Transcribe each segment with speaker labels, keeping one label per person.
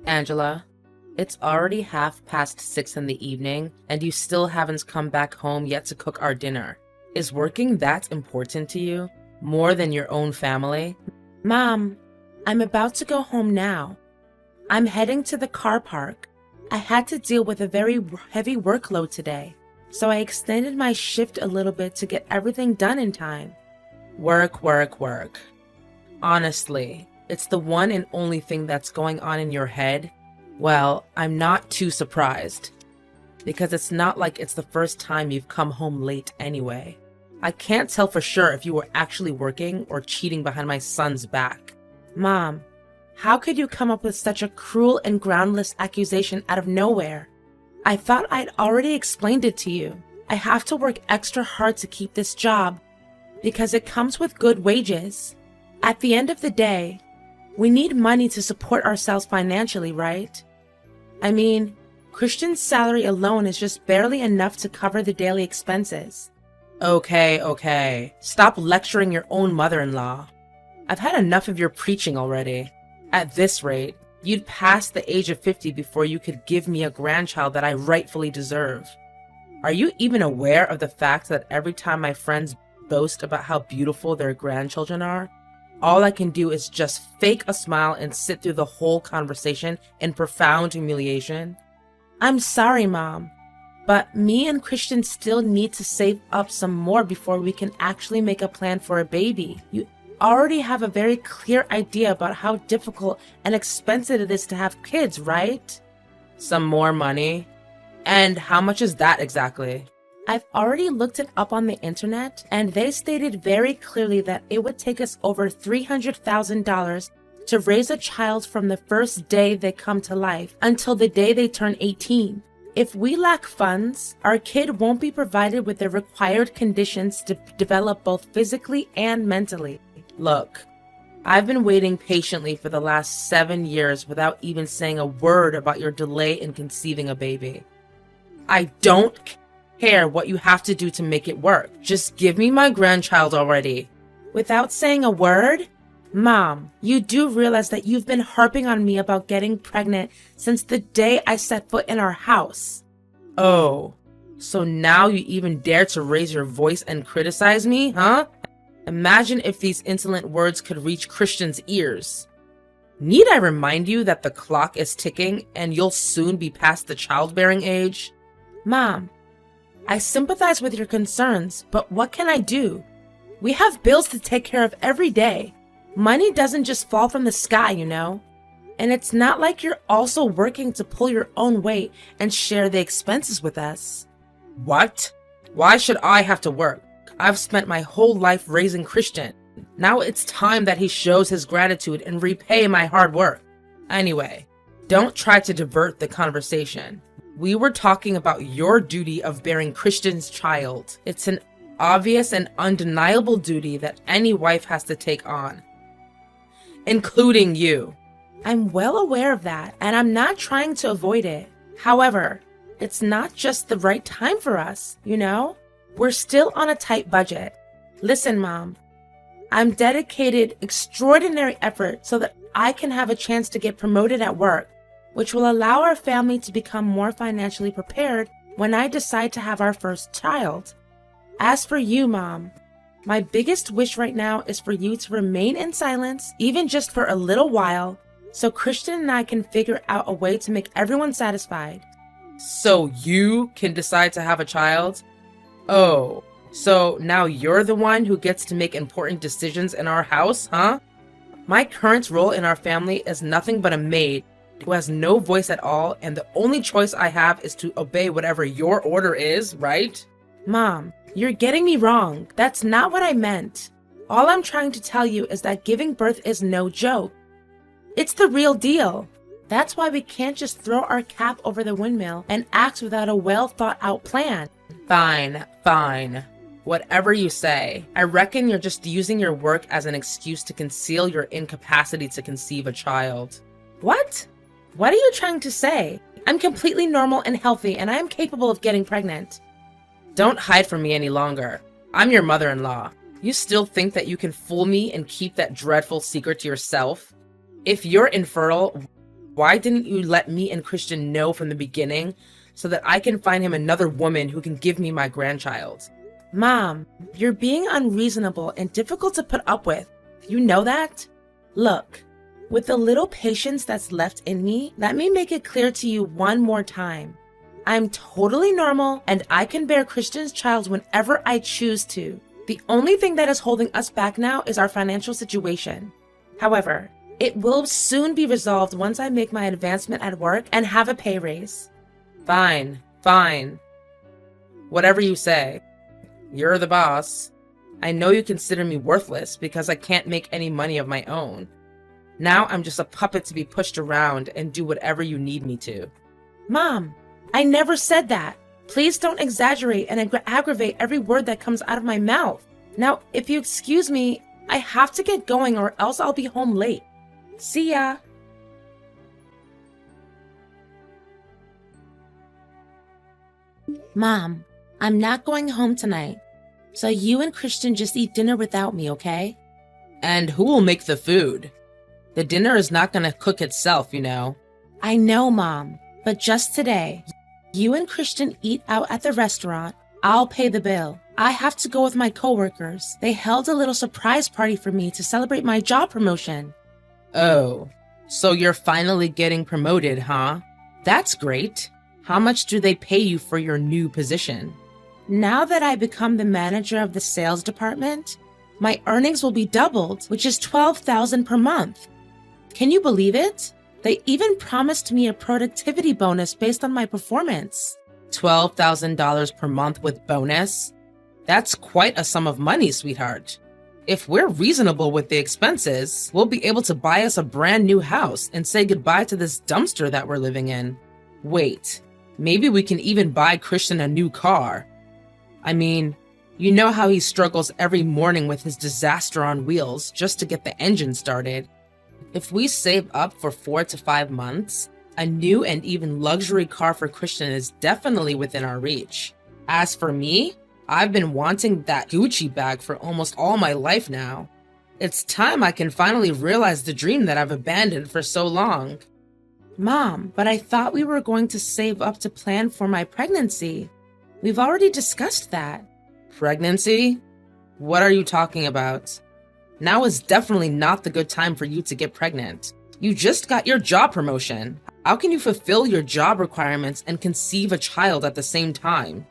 Speaker 1: Angela, it's already 6:30 in the evening, and you still haven't come back home yet to cook our dinner. Is working that important to you? More than your own family?
Speaker 2: Mom, I'm about to go home now. I'm heading to the car park. I had to deal with a very heavy workload today, so I extended my shift a little bit to get everything done in time.
Speaker 1: Work, work, work. Honestly, it's the one and only thing that's going on in your head. Well, I'm not too surprised, because it's not like it's the first time you've come home late anyway. I can't tell for sure if you were actually working or cheating behind my son's back.
Speaker 2: Mom, how could you come up with such a cruel and groundless accusation out of nowhere? I thought I'd already explained it to you. I have to work extra hard to keep this job because it comes with good wages. At the end of the day, we need money to support ourselves financially, right? I mean, Christian's salary alone is just barely enough to cover the daily expenses.
Speaker 1: Okay. Stop lecturing your own mother-in-law. I've had enough of your preaching already. At this rate, you'd pass the age of 50 before you could give me a grandchild that I rightfully deserve. Are you even aware of the fact that every time my friends boast about how beautiful their grandchildren are, all I can do is just fake a smile and sit through the whole conversation in profound humiliation?
Speaker 2: I'm sorry, Mom, but me and Christian still need to save up some more before we can actually make a plan for a baby. You already have a very clear idea about how difficult and expensive it is to have kids, right?
Speaker 1: Some more money? And how much is that exactly?
Speaker 2: I've already looked it up on the internet, and they stated very clearly that it would take us over $300,000 to raise a child from the first day they come to life until the day they turn 18. If we lack funds, our kid won't be provided with the required conditions to develop both physically and mentally.
Speaker 1: Look, I've been waiting patiently for the last 7 years without even saying a word about your delay in conceiving a baby. I don't care what you have to do to make it work. Just give me my grandchild already.
Speaker 2: Without saying a word? Mom, you do realize that you've been harping on me about getting pregnant since the day I set foot in our house.
Speaker 1: Oh, so now you even dare to raise your voice and criticize me, huh? Imagine if these insolent words could reach Christian's ears. Need I remind you that the clock is ticking and you'll soon be past the childbearing age?
Speaker 2: Mom, I sympathize with your concerns, but what can I do? We have bills to take care of every day. Money doesn't just fall from the sky, you know? And it's not like you're also working to pull your own weight and share the expenses with us.
Speaker 1: What? Why should I have to work? I've spent my whole life raising Christian. Now it's time that he shows his gratitude and repay my hard work. Anyway, don't try to divert the conversation. We were talking about your duty of bearing Christian's child. It's an obvious and undeniable duty that any wife has to take on, including you.
Speaker 2: I'm well aware of that, and I'm not trying to avoid it. However, it's not just the right time for us, you know? We're still on a tight budget. Listen, Mom, I'm dedicated extraordinary effort so that I can have a chance to get promoted at work, which will allow our family to become more financially prepared when I decide to have our first child. As for you, Mom, my biggest wish right now is for you to remain in silence, even just for a little while, so Christian and I can figure out a way to make everyone satisfied.
Speaker 1: So you can decide to have a child? Oh, so now you're the one who gets to make important decisions in our house, huh? My current role in our family is nothing but a maid who has no voice at all, and the only choice I have is to obey whatever your order is, right?
Speaker 2: Mom, you're getting me wrong. That's not what I meant. All I'm trying to tell you is that giving birth is no joke. It's the real deal. That's why we can't just throw our cap over the windmill and act without a well-thought-out plan.
Speaker 1: Fine. Whatever you say. I reckon you're just using your work as an excuse to conceal your incapacity to conceive a child.
Speaker 2: What? What are you trying to say? I'm completely normal and healthy, and I am capable of getting pregnant.
Speaker 1: Don't hide from me any longer. I'm your mother-in-law. You still think that you can fool me and keep that dreadful secret to yourself? If you're infertile, Why didn't you let me and Christian know from the beginning so that I can find him another woman who can give me my grandchild?
Speaker 2: Mom, you're being unreasonable and difficult to put up with. You know that? Look, with the little patience that's left in me, let me make it clear to you one more time. I'm totally normal and I can bear Christian's child whenever I choose to. The only thing that is holding us back now is our financial situation. However, it will soon be resolved once I make my advancement at work and have a pay raise.
Speaker 1: Fine, fine. Whatever you say. You're the boss. I know you consider me worthless because I can't make any money of my own. Now I'm just a puppet to be pushed around and do whatever you need me to.
Speaker 2: Mom, I never said that. Please don't exaggerate and aggravate every word that comes out of my mouth. Now, if you excuse me, I have to get going or else I'll be home late. See ya. Mom, I'm not going home tonight. So you and Christian just eat dinner without me, okay?
Speaker 1: And who will make the food? The dinner is not gonna cook itself, you know.
Speaker 2: I know, Mom, but just today, you and Christian eat out at the restaurant. I'll pay the bill. I have to go with my coworkers. They held a little surprise party for me to celebrate my job promotion.
Speaker 1: Oh, so you're finally getting promoted, huh? That's great. How much do they pay you for your new position?
Speaker 2: Now that I become the manager of the sales department, my earnings will be doubled, which is $12,000 per month. Can you believe it? They even promised me a productivity bonus based on my performance.
Speaker 1: $12,000 per month with bonus? That's quite a sum of money, sweetheart. If we're reasonable with the expenses, we'll be able to buy us a brand new house and say goodbye to this dumpster that we're living in. Wait, maybe we can even buy Christian a new car. I mean, you know how he struggles every morning with his disaster on wheels just to get the engine started. If we save up for 4 to 5 months, a new and even luxury car for Christian is definitely within our reach. As for me, I've been wanting that Gucci bag for almost all my life now. It's time I can finally realize the dream that I've abandoned for so long.
Speaker 2: Mom, but I thought we were going to save up to plan for my pregnancy. We've already discussed that.
Speaker 1: Pregnancy? What are you talking about? Now is definitely not the good time for you to get pregnant. You just got your job promotion. How can you fulfill your job requirements and conceive a child at the same time?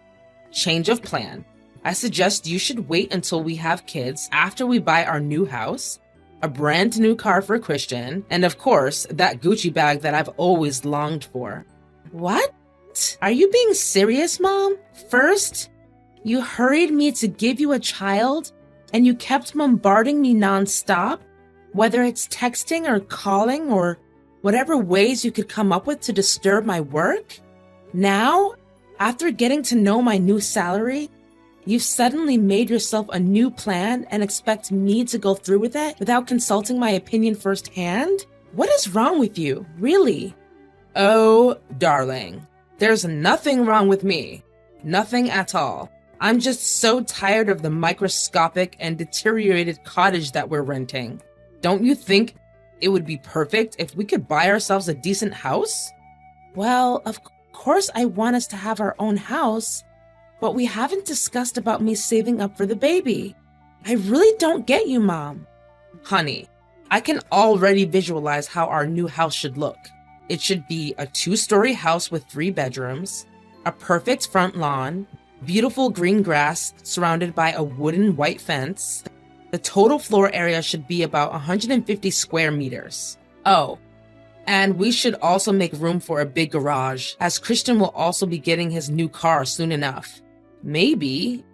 Speaker 1: Change of plan. I suggest you should wait until we have kids after we buy our new house, a brand new car for Christian, and of course, that Gucci bag that I've always longed for.
Speaker 2: What? Are you being serious, Mom? First, you hurried me to give you a child, and you kept bombarding me nonstop, whether it's texting or calling or whatever ways you could come up with to disturb my work. Now, after getting to know my new salary, you've suddenly made yourself a new plan and expect me to go through with it without consulting my opinion firsthand? What is wrong with you, really?
Speaker 1: Oh, darling, there's nothing wrong with me. Nothing at all. I'm just so tired of the microscopic and deteriorated cottage that we're renting. Don't you think it would be perfect if we could buy ourselves a decent house?
Speaker 2: Well, of course I want us to have our own house, but we haven't discussed about me saving up for the baby. I really don't get you, Mom.
Speaker 1: Honey, I can already visualize how our new house should look. It should be a 2-story house with 3 bedrooms, a perfect front lawn, beautiful green grass surrounded by a wooden white fence. The total floor area should be about 150 square meters. Oh, and we should also make room for a big garage, as Christian will also be getting his new car soon enough. Maybe,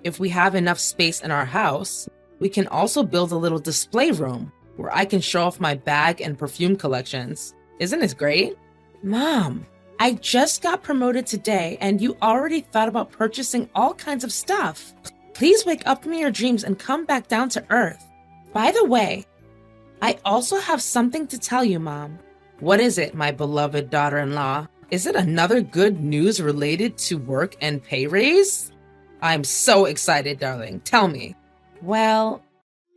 Speaker 1: if we have enough space in our house, we can also build a little display room where I can show off my bag and perfume collections. Isn't it great?
Speaker 2: Mom, I just got promoted today and you already thought about purchasing all kinds of stuff. Please wake up from your dreams and come back down to earth. By the way, I also have something to tell you, Mom.
Speaker 1: What is it, my beloved daughter-in-law? Is it another good news related to work and pay raise? I'm so excited, darling. Tell me.
Speaker 2: Well,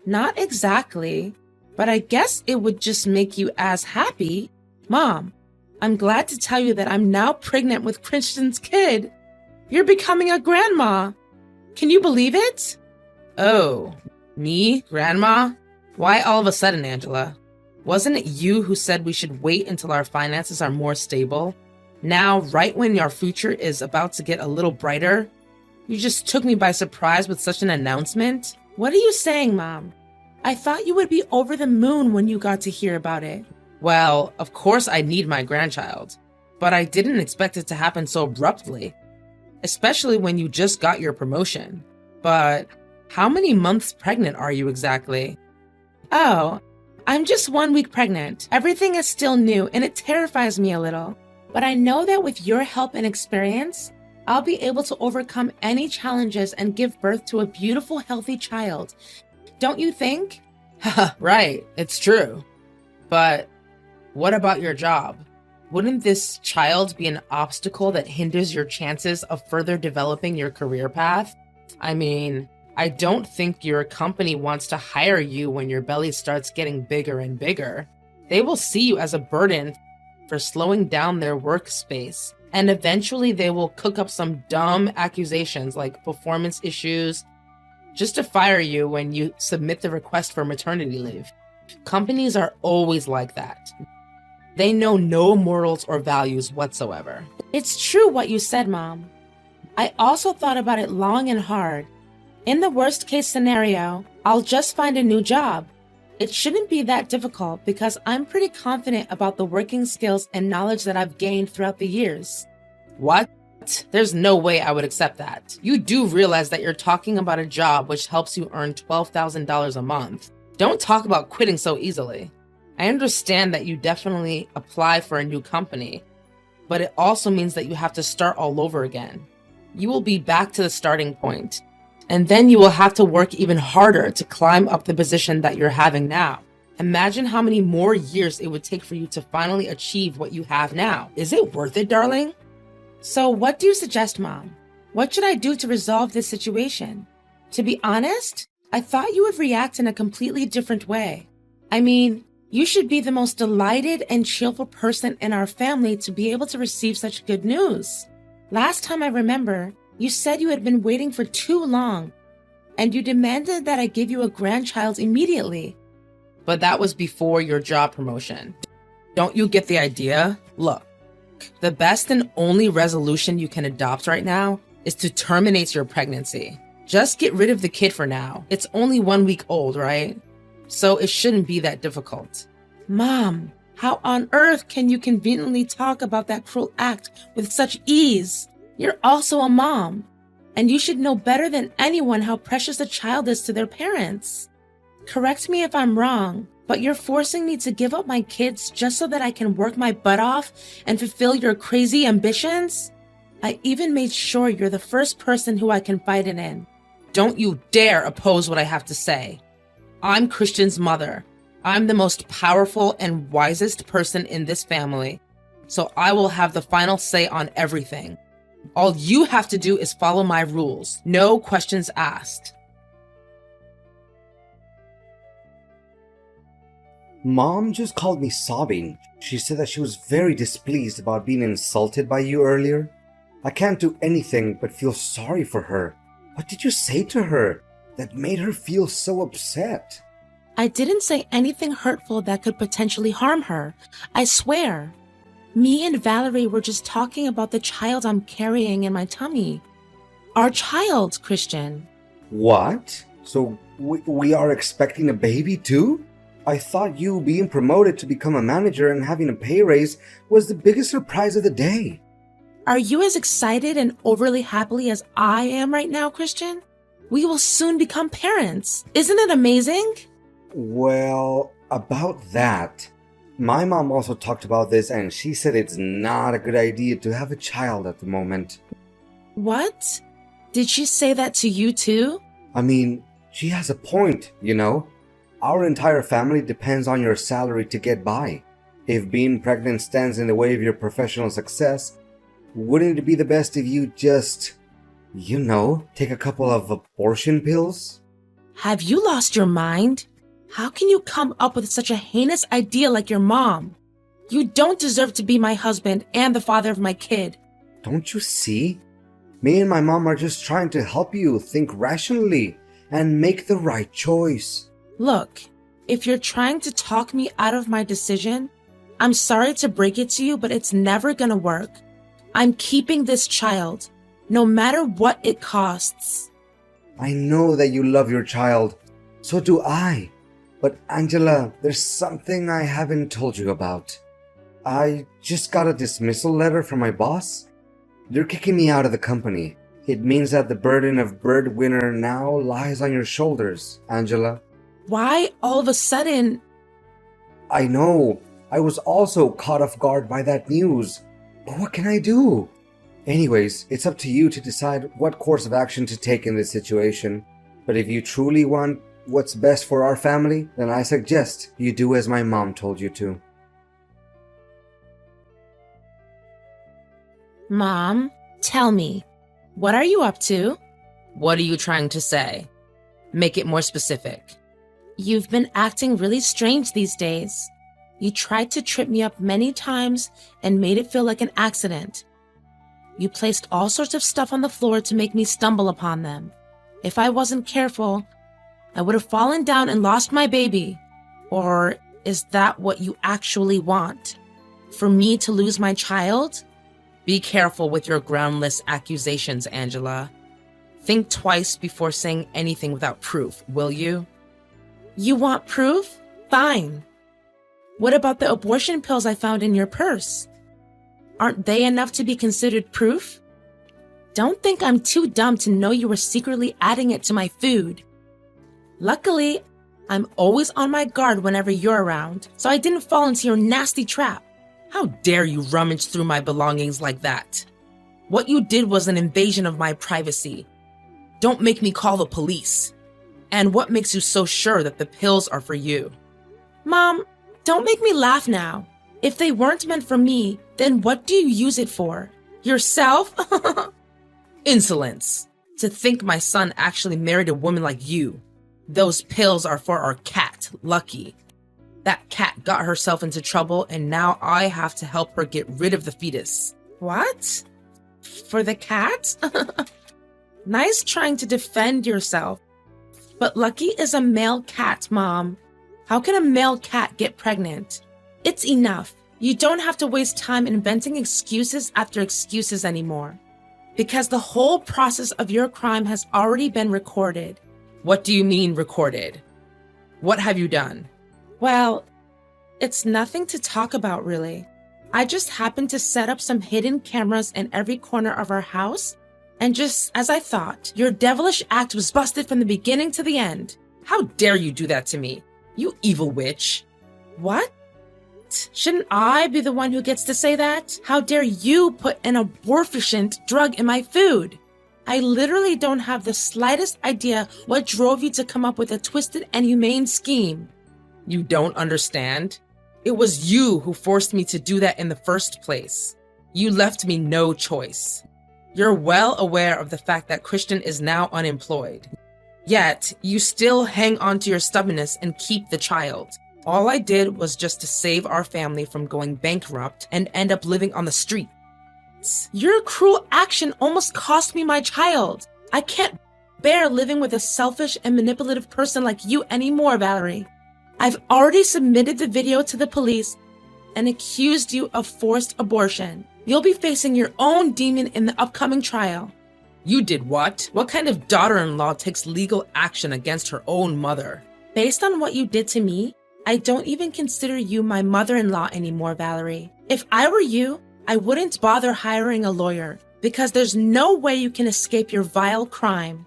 Speaker 2: not exactly, but I guess it would just make you as happy. Mom, I'm glad to tell you that I'm now pregnant with Christian's kid. You're becoming a grandma. Can you believe it?
Speaker 1: Oh, me, Grandma? Why all of a sudden, Angela? Wasn't it you who said we should wait until our finances are more stable? Now, right when our future is about to get a little brighter, you just took me by surprise with such an announcement?
Speaker 2: What are you saying, Mom? I thought you would be over the moon when you got to hear about it.
Speaker 1: Well, of course I need my grandchild, but I didn't expect it to happen so abruptly, especially when you just got your promotion. But how many months pregnant are you exactly?
Speaker 2: Oh, I'm just 1 week pregnant. Everything is still new and it terrifies me a little. But I know that with your help and experience, I'll be able to overcome any challenges and give birth to a beautiful, healthy child. Don't you think?
Speaker 1: Right, it's true. But what about your job? Wouldn't this child be an obstacle that hinders your chances of further developing your career path? I mean, I don't think your company wants to hire you when your belly starts getting bigger and bigger. They will see you as a burden for slowing down their workspace, and eventually they will cook up some dumb accusations like performance issues just to fire you when you submit the request for maternity leave. Companies are always like that. They know no morals or values whatsoever.
Speaker 2: It's true what you said, Mom. I also thought about it long and hard. In the worst case scenario, I'll just find a new job. It shouldn't be that difficult because I'm pretty confident about the working skills and knowledge that I've gained throughout the years.
Speaker 1: What? There's no way I would accept that. You do realize that you're talking about a job which helps you earn $12,000 a month. Don't talk about quitting so easily. I understand that you definitely apply for a new company, but it also means that you have to start all over again. You will be back to the starting point, and then you will have to work even harder to climb up the position that you're having now. Imagine how many more years it would take for you to finally achieve what you have now. Is it worth it, darling?
Speaker 2: So what do you suggest, Mom? What should I do to resolve this situation? To be honest, I thought you would react in a completely different way. I mean, you should be the most delighted and cheerful person in our family to be able to receive such good news. Last time I remember, you said you had been waiting for too long, and you demanded that I give you a grandchild immediately.
Speaker 1: But that was before your job promotion. Don't you get the idea? Look, the best and only resolution you can adopt right now is to terminate your pregnancy. Just get rid of the kid for now. It's only 1 week old, right? So it shouldn't be that difficult.
Speaker 2: Mom, how on earth can you conveniently talk about that cruel act with such ease? You're also a mom, and you should know better than anyone how precious a child is to their parents. Correct me if I'm wrong, but you're forcing me to give up my kids just so that I can work my butt off and fulfill your crazy ambitions? I even made sure you're the first person who I confide in.
Speaker 1: Don't you dare oppose what I have to say. I'm Christian's mother. I'm the most powerful and wisest person in this family, so I will have the final say on everything. All you have to do is follow my rules. No questions asked.
Speaker 3: Mom just called me sobbing. She said that she was very displeased about being insulted by you earlier. I can't do anything but feel sorry for her. What did you say to her that made her feel so upset?
Speaker 2: I didn't say anything hurtful that could potentially harm her. I swear. Me and Valerie were just talking about the child I'm carrying in my tummy. Our child, Christian.
Speaker 3: What? So we are expecting a baby too? I thought you being promoted to become a manager and having a pay raise was the biggest surprise of the day.
Speaker 2: Are you as excited and overly happy as I am right now, Christian? We will soon become parents. Isn't it amazing?
Speaker 3: Well, about that, my mom also talked about this and she said it's not a good idea to have a child at the moment.
Speaker 2: What? Did she say that to you too?
Speaker 3: I mean, she has a point, you know? Our entire family depends on your salary to get by. If being pregnant stands in the way of your professional success, wouldn't it be the best if you just, take a couple of abortion pills?
Speaker 2: Have you lost your mind? How can you come up with such a heinous idea like your mom? You don't deserve to be my husband and the father of my kid.
Speaker 3: Don't you see? Me and my mom are just trying to help you think rationally and make the right choice.
Speaker 2: Look, if you're trying to talk me out of my decision, I'm sorry to break it to you, but it's never gonna work. I'm keeping this child, no matter what it costs.
Speaker 3: I know that you love your child. So do I. But Angela, there's something I haven't told you about. I just got a dismissal letter from my boss. They're kicking me out of the company. It means that the burden of breadwinner now lies on your shoulders, Angela.
Speaker 2: Why all of a sudden?
Speaker 3: I know. I was also caught off guard by that news. But what can I do? Anyways, it's up to you to decide what course of action to take in this situation. But if you truly want what's best for our family, then I suggest you do as my mom told you to.
Speaker 2: Mom, tell me, what are you up to?
Speaker 1: What are you trying to say? Make it more specific.
Speaker 2: You've been acting really strange these days. You tried to trip me up many times and made it feel like an accident. You placed all sorts of stuff on the floor to make me stumble upon them. If I wasn't careful, I would have fallen down and lost my baby. Or is that what you actually want? For me to lose my child?
Speaker 1: Be careful with your groundless accusations, Angela. Think twice before saying anything without proof, will you?
Speaker 2: You want proof? Fine. What about the abortion pills I found in your purse? Aren't they enough to be considered proof? Don't think I'm too dumb to know you were secretly adding it to my food. Luckily, I'm always on my guard whenever you're around, so I didn't fall into your nasty trap.
Speaker 1: How dare you rummage through my belongings like that? What you did was an invasion of my privacy. Don't make me call the police. And what makes you so sure that the pills are for you?
Speaker 2: Mom, don't make me laugh now. If they weren't meant for me, then what do you use it for? Yourself?
Speaker 1: Insolence. To think my son actually married a woman like you. Those pills are for our cat, Lucky. That cat got herself into trouble and now I have to help her get rid of the fetus.
Speaker 2: What? For the cat? Nice trying to defend yourself. But Lucky is a male cat, Mom. How can a male cat get pregnant? It's enough. You don't have to waste time inventing excuses after excuses anymore. Because the whole process of your crime has already been recorded.
Speaker 1: What do you mean recorded? What have you done?
Speaker 2: Well, it's nothing to talk about, really. I just happened to set up some hidden cameras in every corner of our house, and just as I thought, your devilish act was busted from the beginning to the end.
Speaker 1: How dare you do that to me, you evil witch?
Speaker 2: What? Shouldn't I be the one who gets to say that? How dare you put an abortifacient drug in my food? I literally don't have the slightest idea what drove you to come up with a twisted and humane scheme.
Speaker 1: You don't understand? It was you who forced me to do that in the first place. You left me no choice. You're well aware of the fact that Christian is now unemployed. Yet, you still hang on to your stubbornness and keep the child. All I did was just to save our family from going bankrupt and end up living on the street.
Speaker 2: Your cruel action almost cost me my child. I can't bear living with a selfish and manipulative person like you anymore, Valerie. I've already submitted the video to the police and accused you of forced abortion. You'll be facing your own demon in the upcoming trial.
Speaker 1: You did what? What kind of daughter-in-law takes legal action against her own mother?
Speaker 2: Based on what you did to me, I don't even consider you my mother-in-law anymore, Valerie. If I were you, I wouldn't bother hiring a lawyer because there's no way you can escape your vile crime.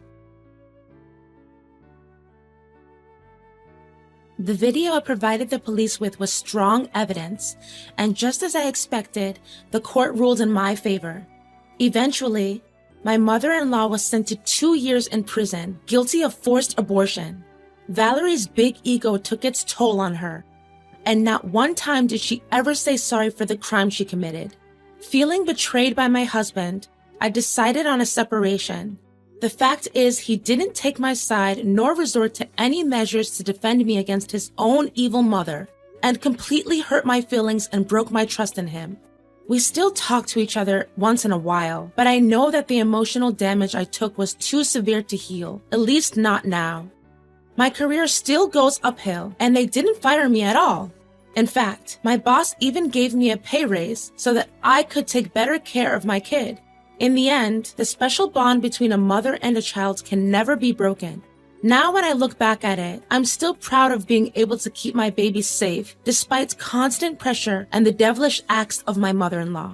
Speaker 2: The video I provided the police with was strong evidence, and just as I expected, the court ruled in my favor. Eventually, my mother-in-law was sent to 2 years in prison, guilty of forced abortion. Valerie's big ego took its toll on her, and not one time did she ever say sorry for the crime she committed. Feeling betrayed by my husband, I decided on a separation. The fact is, he didn't take my side nor resort to any measures to defend me against his own evil mother. and completely hurt my feelings and broke my trust in him. We still talk to each other once in a while, but I know that the emotional damage I took was too severe to heal, at least not now. My career still goes uphill, and they didn't fire me at all. In fact, my boss even gave me a pay raise so that I could take better care of my kid. In the end, the special bond between a mother and a child can never be broken. Now when I look back at it, I'm still proud of being able to keep my baby safe despite constant pressure and the devilish acts of my mother-in-law.